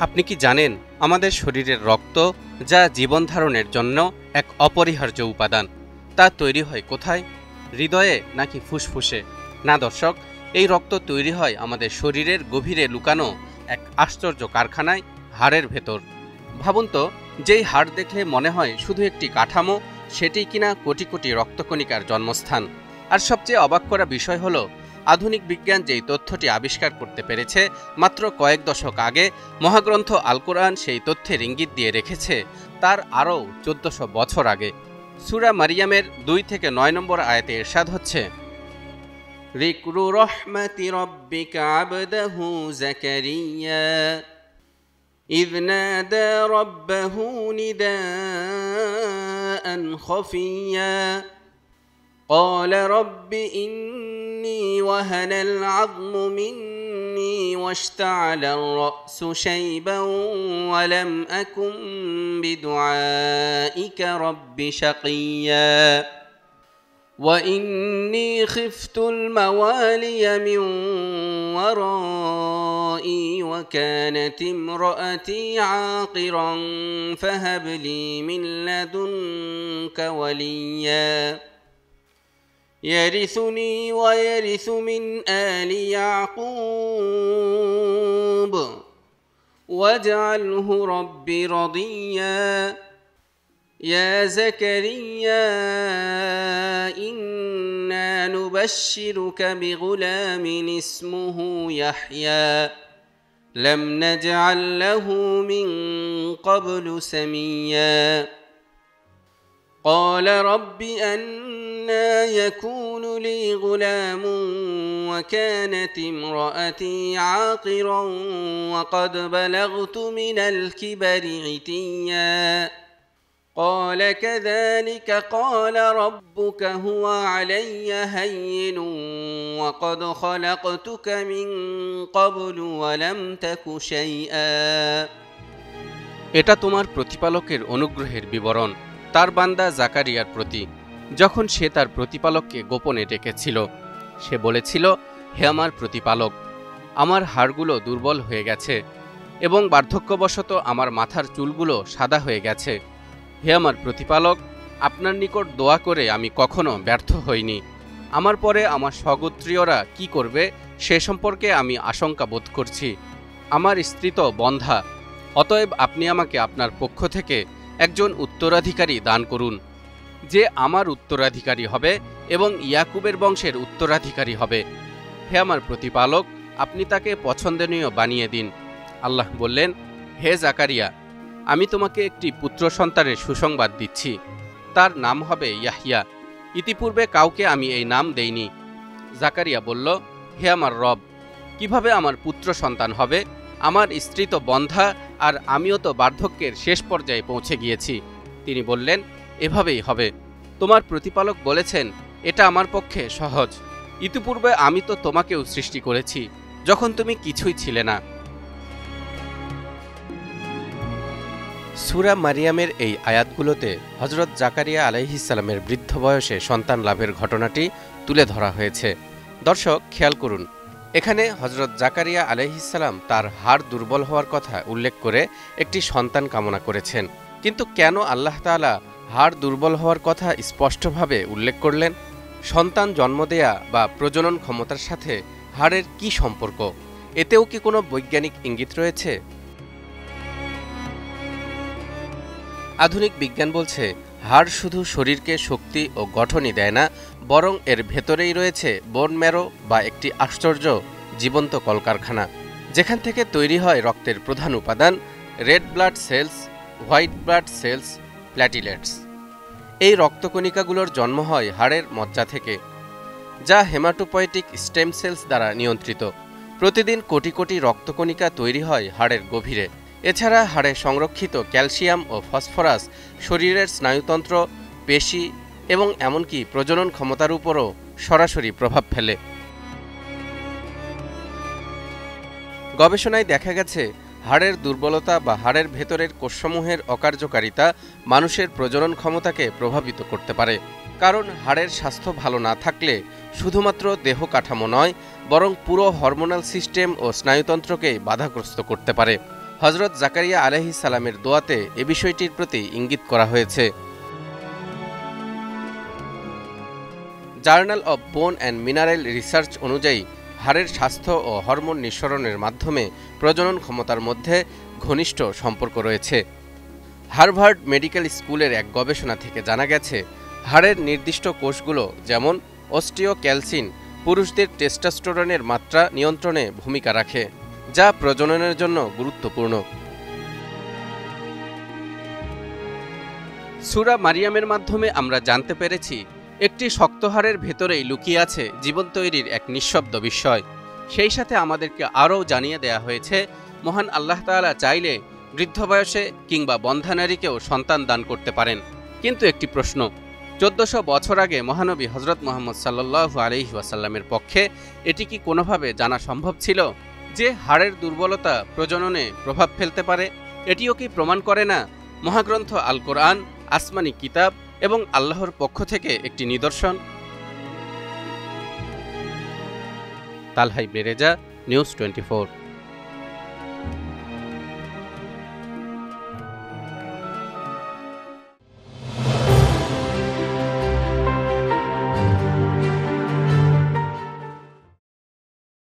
আপনি কি জানেন আমাদের শরীরের রক্ত, যা জীবন ধারণের জন্য এক অপরিহার্য উপাদান, তা তৈরি হয় কোথায়? হৃদয়ে নাকি ফুসফুসে? না দর্শক, এই রক্ত তৈরি হয় আমাদের শরীরের গভীরে লুকানো এক আশ্চর্য কারখানায়, হাড়ের ভেতর। ভাবুন তো, যেই হাড় দেখলে মনে হয় শুধু একটি কাঠামো, সেটি কিনা কোটি কোটি রক্তকণিকার জন্মস্থান। আর সবচেয়ে অবাক করা বিষয় হলো, আধুনিক বিজ্ঞান যেই তথ্যটি আবিষ্কার করতে পেরেছে মাত্র কয়েক দশক আগে, মহাগ্রন্থ আল কোরআন সেই তথ্যের ইঙ্গিত দিয়ে রেখেছে তার আরও 1400 বছর আগে। সূরা মারিয়ামের 2 থেকে 9 নম্বর আয়াতে ইরশাদ হচ্ছে, যিকরু রাহমাতি রাব্বিকা আবদাহু যাকারিয়া ইয নাদা রাব্বাহু নিদাআন খাফিয়া قال رب إني وهن العظم مني واشتعل الرأس شيبا ولم أكن بدعائك رب شقيا وإني خفت الموالي من ورائي وكانت امرأتي عاقرا فهب لي من لدنك وليا يرثني ويرث من آل يعقوب واجعله رب رضيا يا زكريا إنا نبشرك بغلام اسمه يحيى لم نجعل له من قبل سميا قال رب أنى يكون لي غلام وكانت امرأتي عاقرا وقد بلغت من الكبر عتيا قال كذلك قال ربك هو علي هين وقد خلقتك من قبل ولم تك شيئا। এটা তোমার প্রতিপালকের অনুগ্রহের বিবরণ তার বান্দা জাকারিয়ার প্রতি, যখন সে তার প্রতিপালককে গোপনে ডেকেছিল। সে বলেছিল, হে আমার প্রতিপালক, আমার হাড়গুলো দুর্বল হয়ে গেছে এবং বার্ধক্যবশত আমার মাথার চুলগুলো সাদা হয়ে গেছে। হে আমার প্রতিপালক, আপনার নিকট দোয়া করে আমি কখনো ব্যর্থ হইনি। আমার পরে আমার স্বগোত্রীয়রা কি করবে সে সম্পর্কে আমি আশঙ্কা বোধ করছি। আমার স্ত্রী তো বন্ধ্যা, অতএব আপনি আমাকে আপনার পক্ষ থেকে একজন উত্তরাধিকারী দান করুন, যে আমার উত্তরাধিকারী হবে এবং ইয়াকুবের বংশের উত্তরাধিকারী হবে। হে আমার প্রতিপালক, আপনি তাকে পছন্দনীয় বানিয়ে দিন। আল্লাহ বললেন, হে জাকারিয়া, আমি তোমাকে একটি পুত্র সন্তানের সুসংবাদ দিচ্ছি, তার নাম হবে ইয়াহইয়া। ইতিপূর্বে কাউকে আমি এই নাম দেইনি। জাকারিয়া বলল, হে আমার রব, কিভাবে আমার পুত্র সন্তান হবে? আমার স্ত্রী তো বন্ধ্যা আর আমিও তো বার্ধক্যের শেষ পর্যায়ে পৌঁছে গিয়েছি। তিনি বললেন, এভাবেই হবে। তোমার প্রতিপালক বলেছেন, এটা আমার পক্ষে সহজ। ইতিপূর্বে আমি তো তোমাকেও সৃষ্টি করেছি, যখন তুমি কিছুই ছিলে না। সূরা মারিয়ামের এই আয়াতগুলোতে হযরত জাকারিয়া আলাইহিস সালামের বৃদ্ধ বয়সে সন্তান লাভের ঘটনাটি তুলে ধরা হয়েছে। দর্শক, খেয়াল করুন, এখানে হযরত জাকারিয়া আলাইহিস সালাম তার হাড় দুর্বল হওয়ার কথা উল্লেখ করে একটি সন্তান কামনা করেছেন। কিন্তু কেন আল্লাহ তাআলা হাড় দুর্বল হওয়ার কথা স্পষ্টভাবে উল্লেখ করলেন? সন্তান জন্ম দেয়া বা প্রজনন ক্ষমতার সাথে হাড়ের কি সম্পর্ক? এতেও কি কোনো বৈজ্ঞানিক ইঙ্গিত রয়েছে? আধুনিক বিজ্ঞান বলছে, হাড় শুধু শরীরকে শক্তি ও গঠনই দেয় না, বরং এর ভেতরেই রয়েছে বোন ম্যারো বা একটি আশ্চর্য জীবন্ত কলকারখানা, যেখান থেকে তৈরি হয় রক্তের প্রধান উপাদান red blood cells, white blood cells, platelets. এই রক্তকণিকাগুলোর জন্ম হয় হাড়ের মজ্জা থেকে, যা হেমাটোপয়েটিক স্টেম সেলস দ্বারা নিয়ন্ত্রিত। প্রতিদিন কোটি কোটি রক্তকণিকা তৈরি হয় হাড়ের গভীরে। এছাড়া হাড়ে সংরক্ষিত ক্যালসিয়াম ও ফসফরাস শরীরের স্নায়ুতন্ত্র, পেশি এবং এমনকি প্রজনন ক্ষমতার উপরও সরাসরি প্রভাব ফেলে। গবেষণায় দেখা গেছে, হাড়ের দুর্বলতা বা হাড়ের ভেতরের কোষসমূহের অকার্যকারিতা মানুষের প্রজনন ক্ষমতাকে প্রভাবিত করতে পারে। কারণ হাড়ের স্বাস্থ্য ভালো না থাকলে শুধুমাত্র দেহ কাঠামো নয়, বরং পুরো হরমোনাল সিস্টেম ও স্নায়ুতন্ত্রকে বাধাগ্রস্ত করতে পারে। হযরত জাকারিয়া আলাইহিস সালামের দোয়াতে এ বিষয়টির প্রতি ইঙ্গিত করা হয়েছে। জার্নাল অব বোন অ্যান্ড মিনারেল রিসার্চ অনুযায়ী হাড়ের স্বাস্থ্য ও হরমোন নিঃসরণের মাধ্যমে প্রজনন ক্ষমতার মধ্যে ঘনিষ্ঠ সম্পর্ক রয়েছে। হার্ভার্ড মেডিকেল স্কুলের এক গবেষণা থেকে জানা গেছে, হাড়ের নির্দিষ্ট কোষগুলো যেমন অস্টিওক্যালসিন পুরুষদের টেস্টোস্টেরনের মাত্রা নিয়ন্ত্রণে ভূমিকা রাখে, যা প্রজননের জন্য গুরুত্বপূর্ণ। সূরা মারিয়ামের মাধ্যমে আমরা জানতে পেরেছি, একটি শক্ত হাড়ের ভেতরেই লুকিয়ে আছে জীবন তৈরির এক নিঃশব্দ বিস্ময়। সেই সাথে আমাদেরকে আরও জানিয়ে দেয়া হয়েছে, মহান আল্লাহ তাআলা চাইলে বৃদ্ধ বয়সে কিংবা বন্ধ্যা নারীকেও সন্তান দান করতে পারেন। কিন্তু একটি প্রশ্ন, 1400 বছর আগে মহানবী হযরত মুহাম্মদ সাল্লাল্লাহু আলাইহি ওয়াসাল্লামের পক্ষে এটি কি কোনোভাবে জানা সম্ভব ছিল যে হাড়ের দুর্বলতা প্রজননে প্রভাব ফেলতে পারে? এটিও কি প্রমাণ করে না মহাগ্রন্থ আল কোরআন আসমানি কিতাব এবং আল্লাহর পক্ষ থেকে একটি নিদর্শন? তালহাই বেরেজা, নিউজ 24।